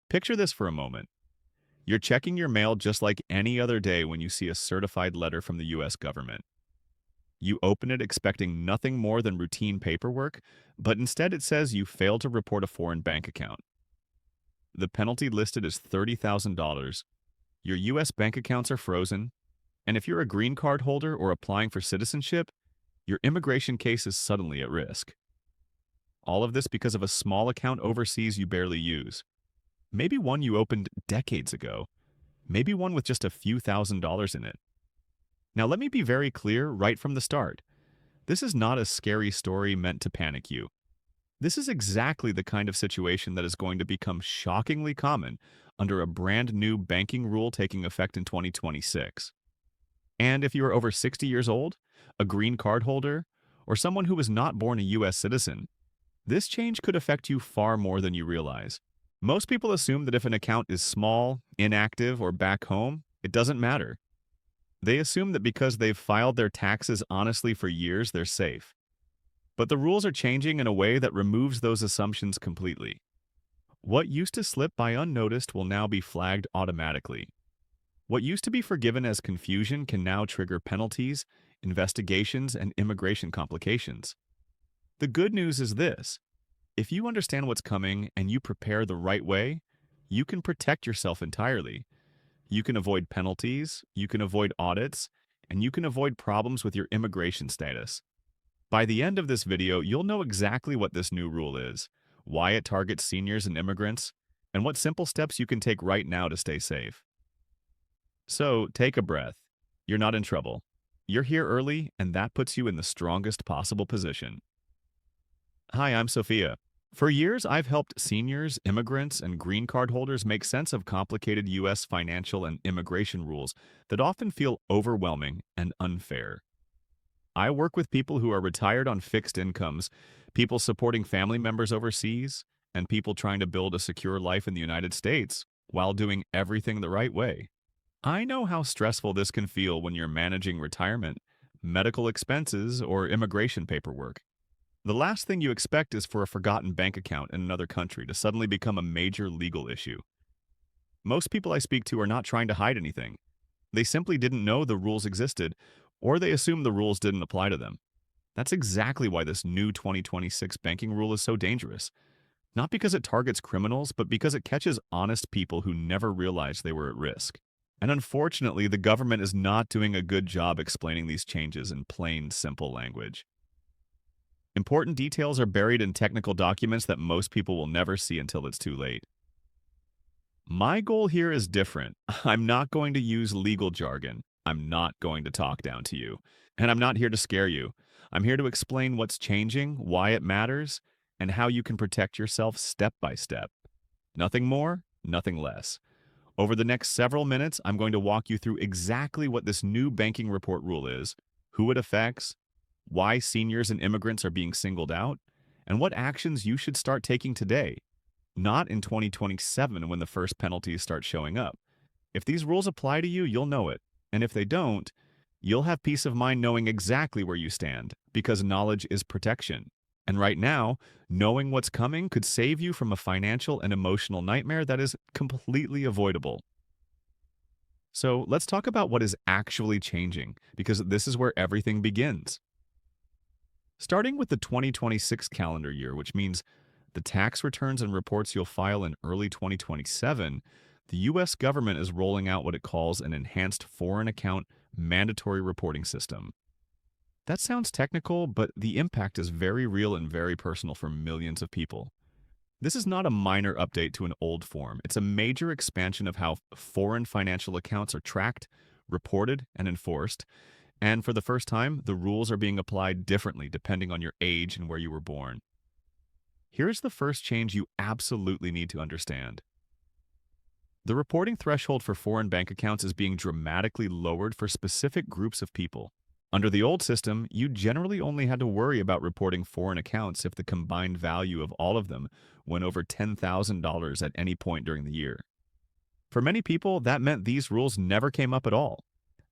Picture this for a moment. You're checking your mail just like any other day when you see a certified letter from the US government. You open it expecting nothing more than routine paperwork, but instead it says you failed to report a foreign bank account. The penalty listed is $30,000. Your US bank accounts are frozen, and if you're a green card holder or applying for citizenship, your immigration case is suddenly at risk. All of this because of a small account overseas you barely use. Maybe one you opened decades ago. Maybe one with just a few $1,000s in it. Now let me be very clear right from the start. This is not a scary story meant to panic you. This is exactly the kind of situation that is going to become shockingly common under a brand new banking rule taking effect in 2026. And if you are over 60 years old, a green card holder, or someone who was not born a US citizen, this change could affect you far more than you realize. Most people assume that if an account is small, inactive, or back home, it doesn't matter. They assume that because they've filed their taxes honestly for years, they're safe. But the rules are changing in a way that removes those assumptions completely. What used to slip by unnoticed will now be flagged automatically. What used to be forgiven as confusion can now trigger penalties, investigations, and immigration complications. The good news is this: if you understand what's coming and you prepare the right way, you can protect yourself entirely. You can avoid penalties, you can avoid audits, and you can avoid problems with your immigration status. By the end of this video, you'll know exactly what this new rule is, why it targets seniors and immigrants, and what simple steps you can take right now to stay safe. So, take a breath. You're not in trouble. You're here early, and that puts you in the strongest possible position. Hi, I'm Sofia. For years, I've helped seniors, immigrants, and green card holders make sense of complicated U.S. financial and immigration rules that often feel overwhelming and unfair. I work with people who are retired on fixed incomes, people supporting family members overseas, and people trying to build a secure life in the United States while doing everything the right way. I know how stressful this can feel when you're managing retirement, medical expenses, or immigration paperwork. The last thing you expect is for a forgotten bank account in another country to suddenly become a major legal issue. Most people I speak to are not trying to hide anything. They simply didn't know the rules existed, or they assumed the rules didn't apply to them. That's exactly why this new 2026 banking rule is so dangerous. Not because it targets criminals, but because it catches honest people who never realized they were at risk. And unfortunately, the government is not doing a good job explaining these changes in plain, simple language. Important details are buried in technical documents that most people will never see until it's too late. My goal here is different. I'm not going to use legal jargon. I'm not going to talk down to you. And I'm not here to scare you. I'm here to explain what's changing, why it matters, and how you can protect yourself step by step. Nothing more, nothing less. Over the next several minutes, I'm going to walk you through exactly what this new banking report rule is, who it affects, why seniors and immigrants are being singled out, and what actions you should start taking today, not in 2027 when the first penalties start showing up. If these rules apply to you, you'll know it. And if they don't, you'll have peace of mind knowing exactly where you stand, because knowledge is protection. And right now, knowing what's coming could save you from a financial and emotional nightmare that is completely avoidable. So let's talk about what is actually changing, because this is where everything begins. Starting with the 2026 calendar year, which means the tax returns and reports you'll file in early 2027, the U.S. government is rolling out what it calls an enhanced foreign account mandatory reporting system. That sounds technical, but the impact is very real and very personal for millions of people. This is not a minor update to an old form. It's a major expansion of how foreign financial accounts are tracked, reported, and enforced. And for the first time, the rules are being applied differently depending on your age and where you were born. Here's the first change you absolutely need to understand. The reporting threshold for foreign bank accounts is being dramatically lowered for specific groups of people. Under the old system, you generally only had to worry about reporting foreign accounts if the combined value of all of them went over $10,000 at any point during the year. For many people, that meant these rules never came up at all.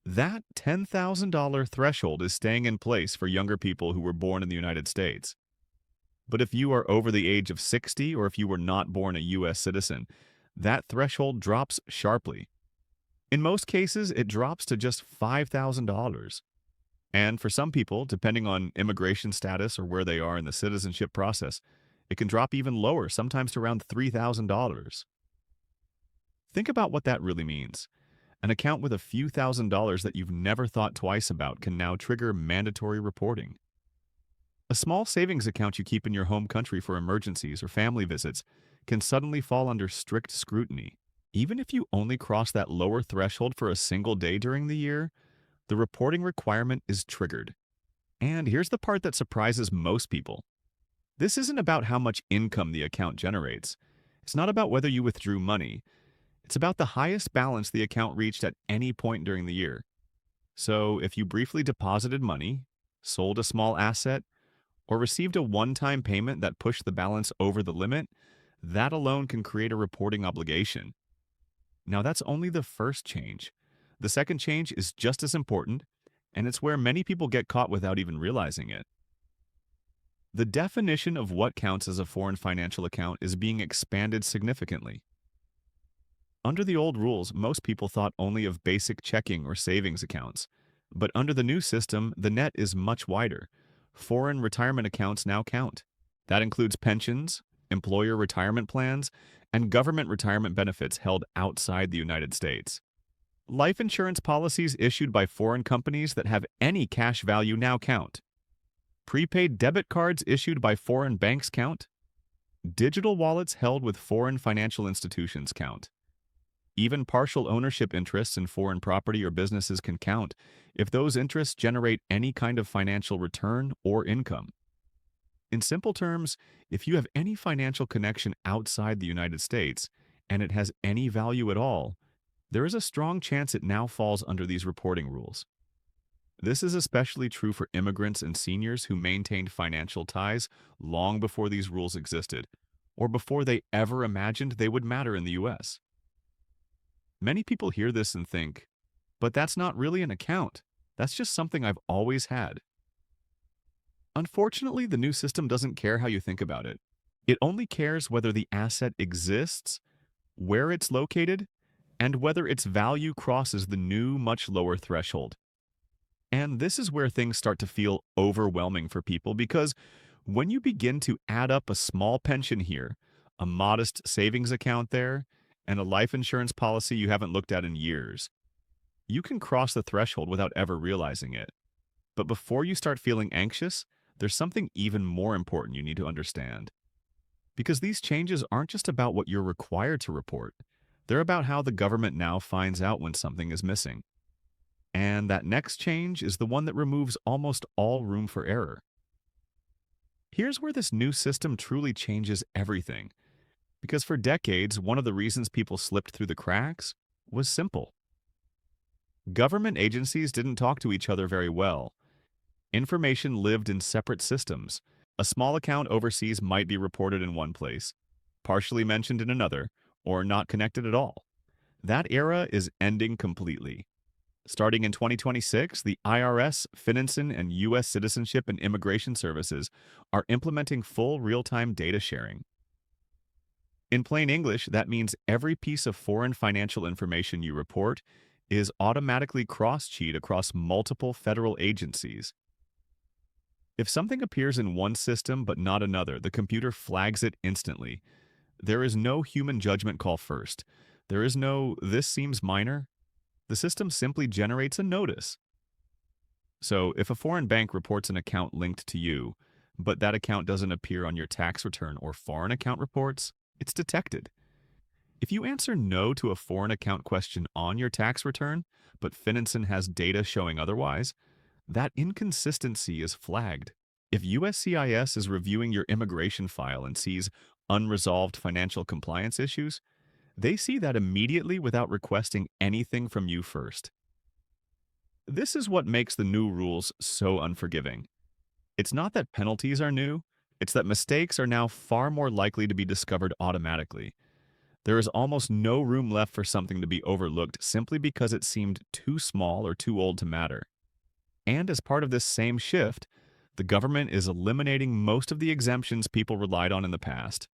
That $10,000 threshold is staying in place for younger people who were born in the United States. But if you are over the age of 60 or if you were not born a U.S. citizen, that threshold drops sharply. In most cases, it drops to just $5,000. And for some people, depending on immigration status or where they are in the citizenship process, it can drop even lower, sometimes to around $3,000. Think about what that really means. An account with a few $1,000s that you've never thought twice about can now trigger mandatory reporting. A small savings account you keep in your home country for emergencies or family visits can suddenly fall under strict scrutiny. Even if you only cross that lower threshold for a single day during the year, the reporting requirement is triggered. And here's the part that surprises most people. This isn't about how much income the account generates. It's not about whether you withdrew money. It's about the highest balance the account reached at any point during the year. So if you briefly deposited money, sold a small asset, or received a one-time payment that pushed the balance over the limit, that alone can create a reporting obligation. Now, that's only the first change. The second change is just as important, and it's where many people get caught without even realizing it. The definition of what counts as a foreign financial account is being expanded significantly. Under the old rules, most people thought only of basic checking or savings accounts. But under the new system, the net is much wider. Foreign retirement accounts now count. That includes pensions, employer retirement plans, and government retirement benefits held outside the United States. Life insurance policies issued by foreign companies that have any cash value now count. Prepaid debit cards issued by foreign banks count. Digital wallets held with foreign financial institutions count. Even partial ownership interests in foreign property or businesses can count if those interests generate any kind of financial return or income. In simple terms, if you have any financial connection outside the United States and it has any value at all, there is a strong chance it now falls under these reporting rules. This is especially true for immigrants and seniors who maintained financial ties long before these rules existed, or before they ever imagined they would matter in the U.S. Many people hear this and think, but that's not really an account. That's just something I've always had. Unfortunately, the new system doesn't care how you think about it. It only cares whether the asset exists, where it's located, and whether its value crosses the new, much lower threshold. And this is where things start to feel overwhelming for people because when you begin to add up a small pension here, a modest savings account there, and a life insurance policy you haven't looked at in years, you can cross the threshold without ever realizing it. But before you start feeling anxious, there's something even more important you need to understand. Because these changes aren't just about what you're required to report. They're about how the government now finds out when something is missing. And that next change is the one that removes almost all room for error. Here's where this new system truly changes everything. Because for decades, one of the reasons people slipped through the cracks was simple. Government agencies didn't talk to each other very well. Information lived in separate systems. A small account overseas might be reported in one place, partially mentioned in another, or not connected at all. That era is ending completely. Starting in 2026, the IRS, FinCEN, and U.S. Citizenship and Immigration Services are implementing full real-time data sharing. In plain English, that means every piece of foreign financial information you report is automatically cross-checked across multiple federal agencies. If something appears in one system but not another, the computer flags it instantly. There is no human judgment call first. There is no, "this seems minor." The system simply generates a notice. So if a foreign bank reports an account linked to you, but that account doesn't appear on your tax return or foreign account reports, it's detected. If you answer no to a foreign account question on your tax return, but FinCEN has data showing otherwise, that inconsistency is flagged. If USCIS is reviewing your immigration file and sees unresolved financial compliance issues, they see that immediately without requesting anything from you first. This is what makes the new rules so unforgiving. It's not that penalties are new, it's that mistakes are now far more likely to be discovered automatically. There is almost no room left for something to be overlooked simply because it seemed too small or too old to matter. And as part of this same shift, the government is eliminating most of the exemptions people relied on in the past.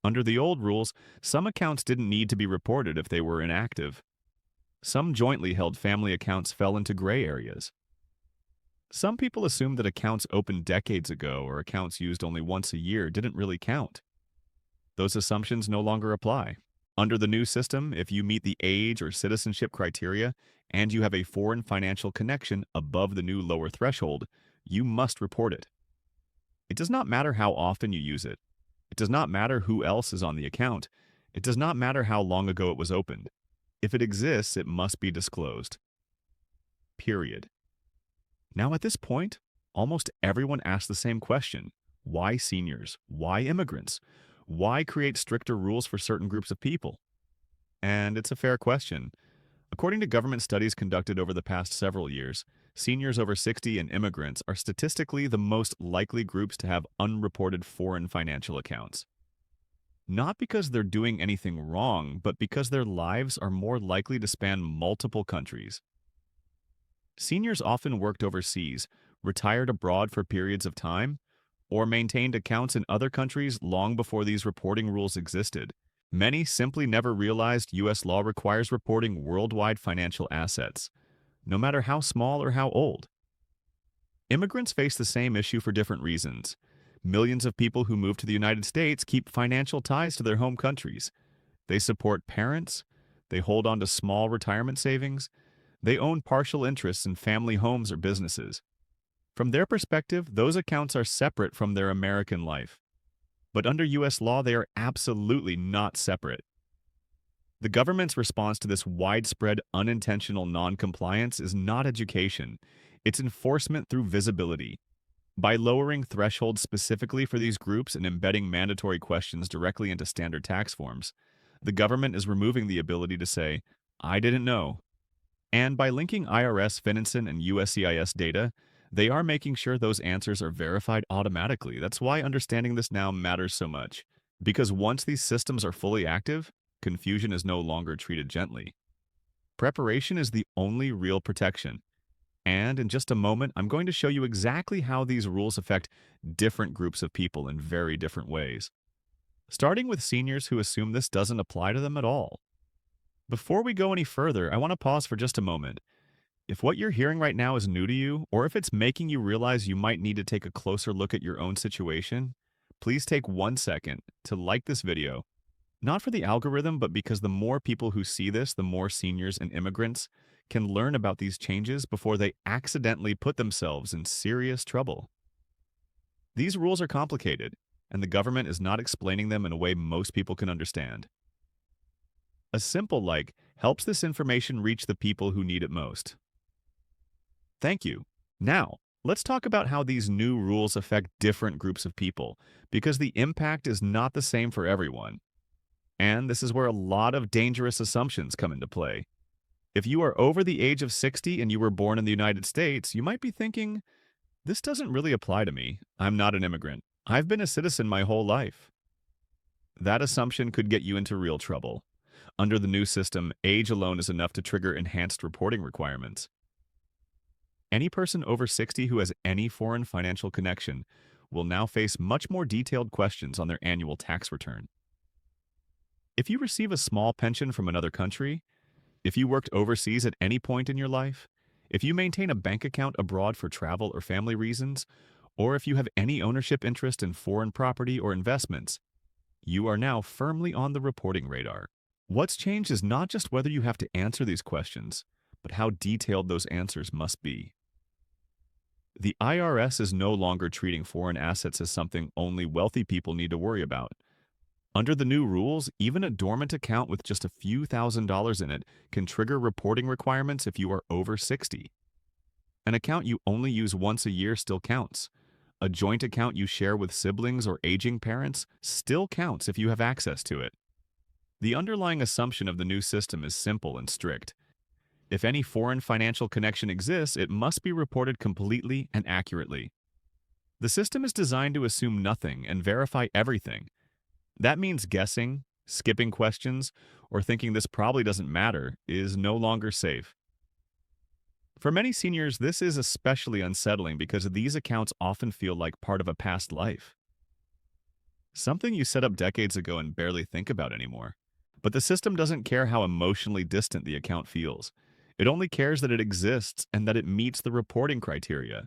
Under the old rules, some accounts didn't need to be reported if they were inactive. Some jointly held family accounts fell into gray areas. Some people assumed that accounts opened decades ago or accounts used only once a year didn't really count. Those assumptions no longer apply. Under the new system, if you meet the age or citizenship criteria and you have a foreign financial connection above the new lower threshold, you must report it. It does not matter how often you use it. It does not matter who else is on the account. It does not matter how long ago it was opened. If it exists, it must be disclosed. Period. Now at this point, almost everyone asks the same question. Why seniors? Why immigrants? Why create stricter rules for certain groups of people? And it's a fair question. According to government studies conducted over the past several years, seniors over 60 and immigrants are statistically the most likely groups to have unreported foreign financial accounts. Not because they're doing anything wrong, but because their lives are more likely to span multiple countries. Seniors often worked overseas, retired abroad for periods of time, or maintained accounts in other countries long before these reporting rules existed. Many simply never realized U.S. law requires reporting worldwide financial assets, no matter how small or how old. Immigrants face the same issue for different reasons. Millions of people who move to the United States keep financial ties to their home countries. They support parents, they hold on to small retirement savings, they own partial interests in family homes or businesses. From their perspective, those accounts are separate from their American life. But under U.S. law, they are absolutely not separate. The government's response to this widespread unintentional non-compliance is not education. It's enforcement through visibility. By lowering thresholds specifically for these groups and embedding mandatory questions directly into standard tax forms, the government is removing the ability to say, "I didn't know." And by linking IRS, FinCEN, and USCIS data, they are making sure those answers are verified automatically. That's why understanding this now matters so much. Because once these systems are fully active, confusion is no longer treated gently. Preparation is the only real protection. And in just a moment, I'm going to show you exactly how these rules affect different groups of people in very different ways. Starting with seniors who assume this doesn't apply to them at all. Before we go any further, I want to pause for just a moment. If what you're hearing right now is new to you, or if it's making you realize you might need to take a closer look at your own situation, please take 1 second to like this video. Not for the algorithm, but because the more people who see this, the more seniors and immigrants can learn about these changes before they accidentally put themselves in serious trouble. These rules are complicated, and the government is not explaining them in a way most people can understand. A simple like helps this information reach the people who need it most. Thank you. Now, let's talk about how these new rules affect different groups of people, because the impact is not the same for everyone. And this is where a lot of dangerous assumptions come into play. If you are over the age of 60 and you were born in the United States, you might be thinking, this doesn't really apply to me. I'm not an immigrant. I've been a citizen my whole life. That assumption could get you into real trouble. Under the new system, age alone is enough to trigger enhanced reporting requirements. Any person over 60 who has any foreign financial connection will now face much more detailed questions on their annual tax return. If you receive a small pension from another country, if you worked overseas at any point in your life, if you maintain a bank account abroad for travel or family reasons, or if you have any ownership interest in foreign property or investments, you are now firmly on the reporting radar. What's changed is not just whether you have to answer these questions, but how detailed those answers must be. The IRS is no longer treating foreign assets as something only wealthy people need to worry about. Under the new rules, even a dormant account with just a few $1,000s in it can trigger reporting requirements if you are over 60. An account you only use once a year still counts. A joint account you share with siblings or aging parents still counts if you have access to it. The underlying assumption of the new system is simple and strict. If any foreign financial connection exists, it must be reported completely and accurately. The system is designed to assume nothing and verify everything. That means guessing, skipping questions, or thinking this probably doesn't matter is no longer safe. For many seniors, this is especially unsettling because these accounts often feel like part of a past life. something you set up decades ago and barely think about anymore. But the system doesn't care how emotionally distant the account feels. It only cares that it exists and that it meets the reporting criteria.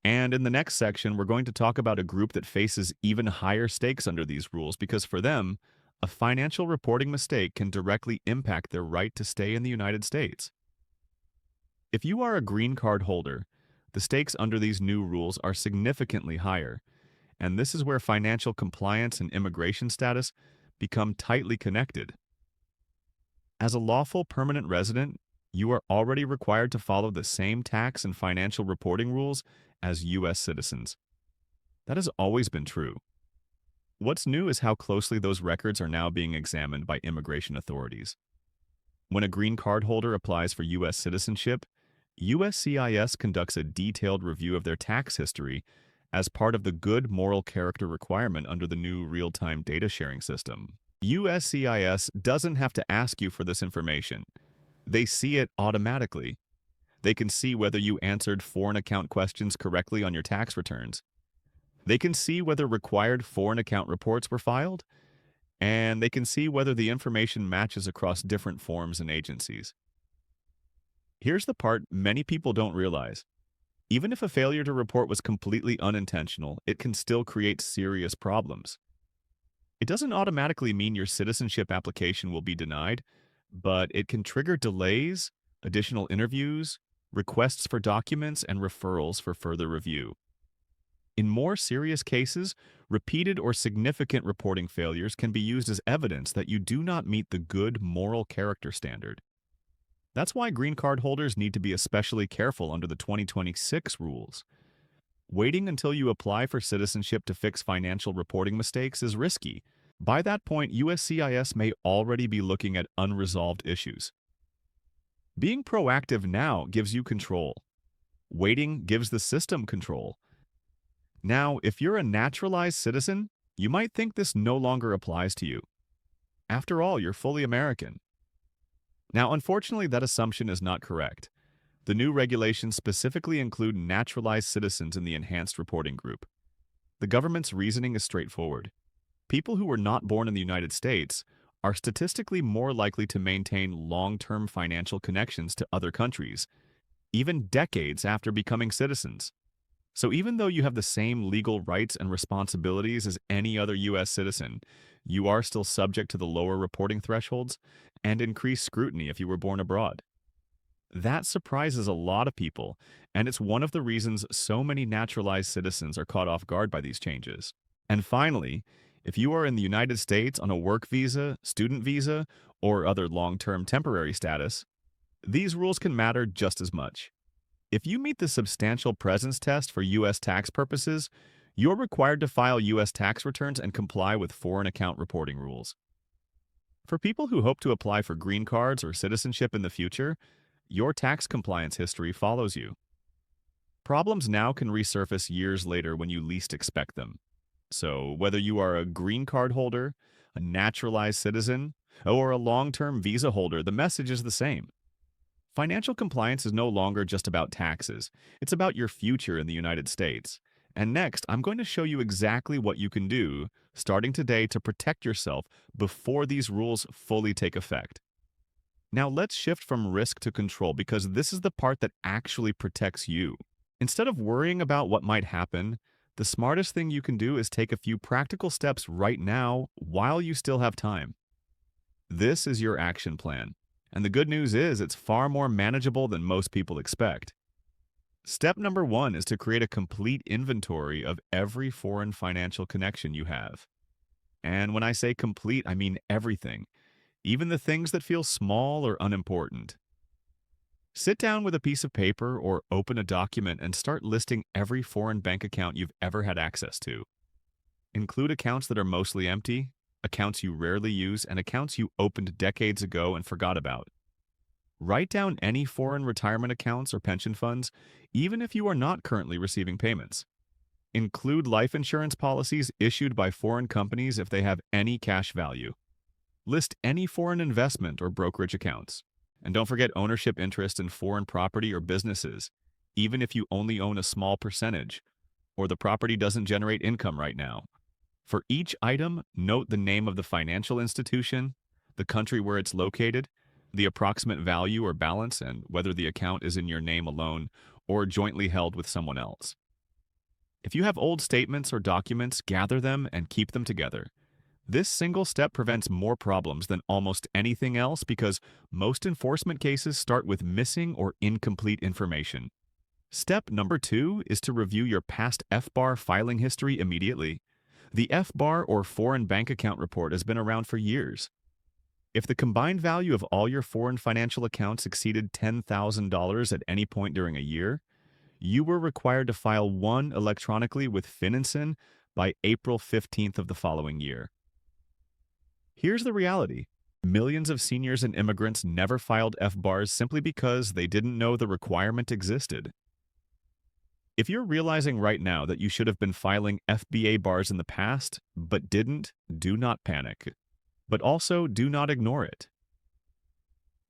And in the next section, we're going to talk about a group that faces even higher stakes under these rules because for them, a financial reporting mistake can directly impact their right to stay in the United States. If you are a green card holder, the stakes under these new rules are significantly higher, and this is where financial compliance and immigration status become tightly connected. As a lawful permanent resident, you are already required to follow the same tax and financial reporting rules as U.S. citizens. That has always been true. What's new is how closely those records are now being examined by immigration authorities. When a green card holder applies for U.S. citizenship, USCIS conducts a detailed review of their tax history as part of the good moral character requirement under the new real-time data sharing system. USCIS doesn't have to ask you for this information. They see it automatically. They can see whether you answered foreign account questions correctly on your tax returns. They can see whether required foreign account reports were filed, and they can see whether the information matches across different forms and agencies. Here's the part many people don't realize. Even if a failure to report was completely unintentional, it can still create serious problems. It doesn't automatically mean your citizenship application will be denied, but it can trigger delays, additional interviews, requests for documents, and referrals for further review. In more serious cases, repeated or significant reporting failures can be used as evidence that you do not meet the good moral character standard. That's why green card holders need to be especially careful under the 2026 rules. Waiting until you apply for citizenship to fix financial reporting mistakes is risky. By that point, USCIS may already be looking at unresolved issues. Being proactive now gives you control. Waiting gives the system control. Now, if you're a naturalized citizen, you might think this no longer applies to you. After all, you're fully American. Now, unfortunately, that assumption is not correct. The new regulations specifically include naturalized citizens in the enhanced reporting group. The government's reasoning is straightforward. People who were not born in the United States are statistically more likely to maintain long-term financial connections to other countries, even decades after becoming citizens. So even though you have the same legal rights and responsibilities as any other U.S. citizen, you are still subject to the lower reporting thresholds and increased scrutiny if you were born abroad. That surprises a lot of people, and it's one of the reasons so many naturalized citizens are caught off guard by these changes. And finally, if you are in the United States on a work visa, student visa, or other long-term temporary status, these rules can matter just as much. If you meet the substantial presence test for U.S. tax purposes, you're required to file U.S. tax returns and comply with foreign account reporting rules. For people who hope to apply for green cards or citizenship in the future, your tax compliance history follows you. Problems now can resurface years later when you least expect them. So whether you are a green card holder, a naturalized citizen, or a long-term visa holder, the message is the same. Financial compliance is no longer just about taxes. It's about your future in the United States. And next, I'm going to show you exactly what you can do, starting today, to protect yourself before these rules fully take effect. Now let's shift from risk to control because this is the part that actually protects you. Instead of worrying about what might happen, the smartest thing you can do is take a few practical steps right now while you still have time. This is your action plan. And the good news is it's far more manageable than most people expect. Step number 1 is to create a complete inventory of every foreign financial connection you have. And when I say complete, I mean everything, even the things that feel small or unimportant. Sit down with a piece of paper or open a document and start listing every foreign bank account you've ever had access to. Include accounts that are mostly empty, accounts you rarely use, and accounts you opened decades ago and forgot about. Write down any foreign retirement accounts or pension funds, even if you are not currently receiving payments. Include life insurance policies issued by foreign companies if they have any cash value. List any foreign investment or brokerage accounts. And don't forget ownership interest in foreign property or businesses, even if you only own a small percentage, or the property doesn't generate income right now. For each item, note the name of the financial institution, the country where it's located, the approximate value or balance, and whether the account is in your name alone or jointly held with someone else. If you have old statements or documents, gather them and keep them together. This single step prevents more problems than almost anything else because most enforcement cases start with missing or incomplete information. Step number 2 is to review your past FBAR filing history immediately. The FBAR or Foreign Bank Account Report has been around for years. If the combined value of all your foreign financial accounts exceeded $10,000 at any point during a year, you were required to file one electronically with FinCEN by April 15th of the following year. Here's the reality. Millions of seniors and immigrants never filed FBARs simply because they didn't know the requirement existed. If you're realizing right now that you should have been filing FBA bars in the past, but didn't, do not panic. But also do not ignore it.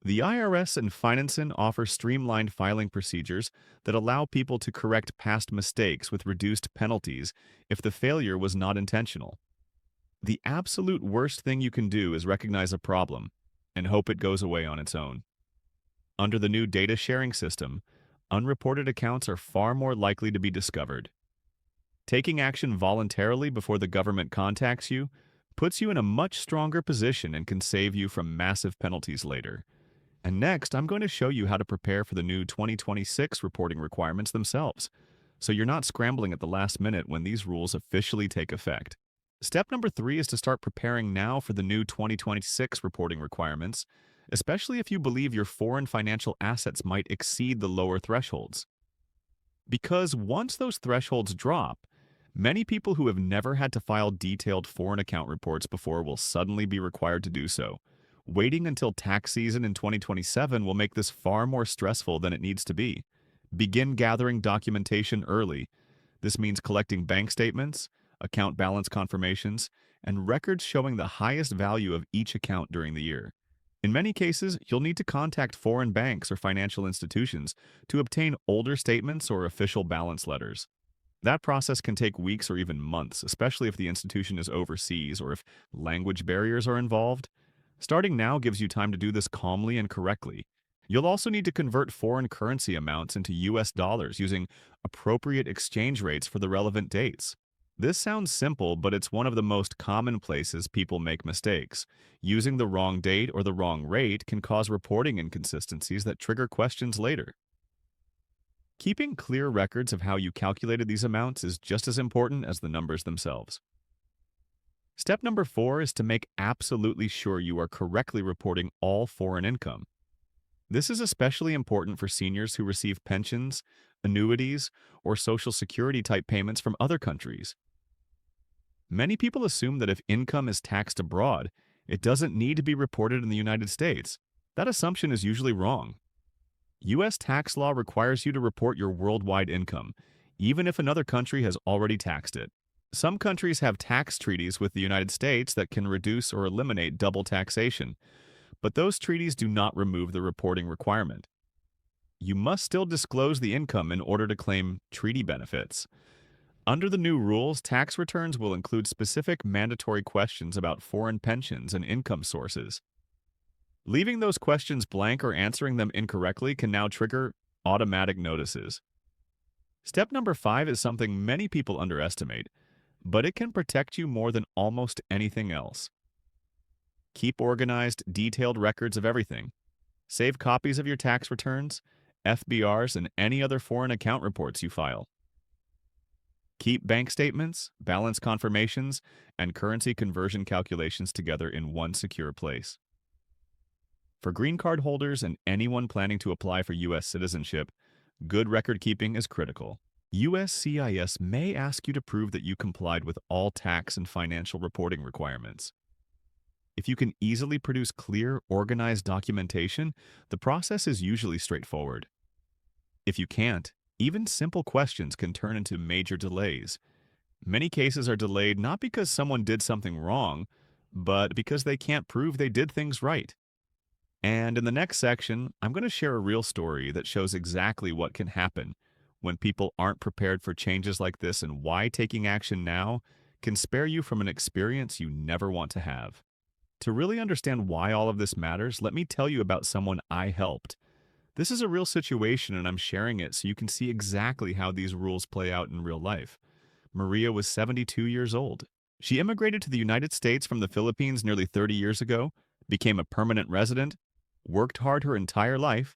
The IRS and FinCEN offer streamlined filing procedures that allow people to correct past mistakes with reduced penalties if the failure was not intentional. The absolute worst thing you can do is recognize a problem and hope it goes away on its own. Under the new data sharing system, unreported accounts are far more likely to be discovered. Taking action voluntarily before the government contacts you puts you in a much stronger position and can save you from massive penalties later. And next, I'm going to show you how to prepare for the new 2026 reporting requirements themselves, so you're not scrambling at the last minute when these rules officially take effect. Step number 3 is to start preparing now for the new 2026 reporting requirements, especially if you believe your foreign financial assets might exceed the lower thresholds. Because once those thresholds drop, many people who have never had to file detailed foreign account reports before will suddenly be required to do so. Waiting until tax season in 2027 will make this far more stressful than it needs to be. Begin gathering documentation early. This means collecting bank statements, account balance confirmations, and records showing the highest value of each account during the year. In many cases, you'll need to contact foreign banks or financial institutions to obtain older statements or official balance letters. That process can take weeks or even months, especially if the institution is overseas or if language barriers are involved. Starting now gives you time to do this calmly and correctly. You'll also need to convert foreign currency amounts into US dollars using appropriate exchange rates for the relevant dates. This sounds simple, but it's one of the most common places people make mistakes. Using the wrong date or the wrong rate can cause reporting inconsistencies that trigger questions later. Keeping clear records of how you calculated these amounts is just as important as the numbers themselves. Step number 4 is to make absolutely sure you are correctly reporting all foreign income. This is especially important for seniors who receive pensions, annuities, or Social Security type payments from other countries. Many people assume that if income is taxed abroad, it doesn't need to be reported in the United States. That assumption is usually wrong. U.S. tax law requires you to report your worldwide income, even if another country has already taxed it. Some countries have tax treaties with the United States that can reduce or eliminate double taxation, but those treaties do not remove the reporting requirement. You must still disclose the income in order to claim treaty benefits. Under the new rules, tax returns will include specific mandatory questions about foreign pensions and income sources. Leaving those questions blank or answering them incorrectly can now trigger automatic notices. Step number 5 is something many people underestimate, but it can protect you more than almost anything else. Keep organized, detailed records of everything. Save copies of your tax returns, FBRs, and any other foreign account reports you file. Keep bank statements, balance confirmations, and currency conversion calculations together in one secure place. For green card holders and anyone planning to apply for U.S. citizenship, good record keeping is critical. USCIS may ask you to prove that you complied with all tax and financial reporting requirements. If you can easily produce clear, organized documentation, the process is usually straightforward. If you can't, even simple questions can turn into major delays. Many cases are delayed not because someone did something wrong, but because they can't prove they did things right. And in the next section, I'm going to share a real story that shows exactly what can happen when people aren't prepared for changes like this and why taking action now can spare you from an experience you never want to have. To really understand why all of this matters, let me tell you about someone I helped. This is a real situation and I'm sharing it so you can see exactly how these rules play out in real life. Maria was 72 years old. She immigrated to the United States from the Philippines nearly 30 years ago, became a permanent resident, worked hard her entire life,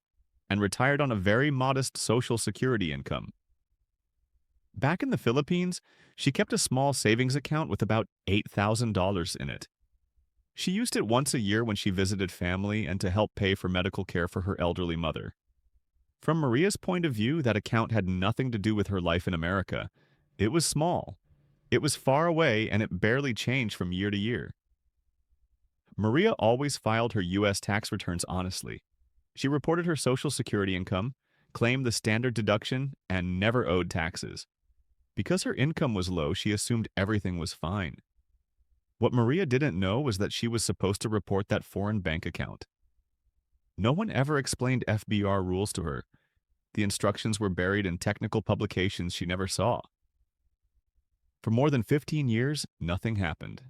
and retired on a very modest Social Security income. Back in the Philippines, she kept a small savings account with about $8,000 in it. She used it once a year when she visited family and to help pay for medical care for her elderly mother. From Maria's point of view, that account had nothing to do with her life in America. It was small. It was far away and it barely changed from year to year. Maria always filed her U.S. tax returns honestly. She reported her Social Security income, claimed the standard deduction, and never owed taxes. Because her income was low, she assumed everything was fine. What Maria didn't know was that she was supposed to report that foreign bank account. No one ever explained FBR rules to her. The instructions were buried in technical publications she never saw. For more than 15 years, nothing happened.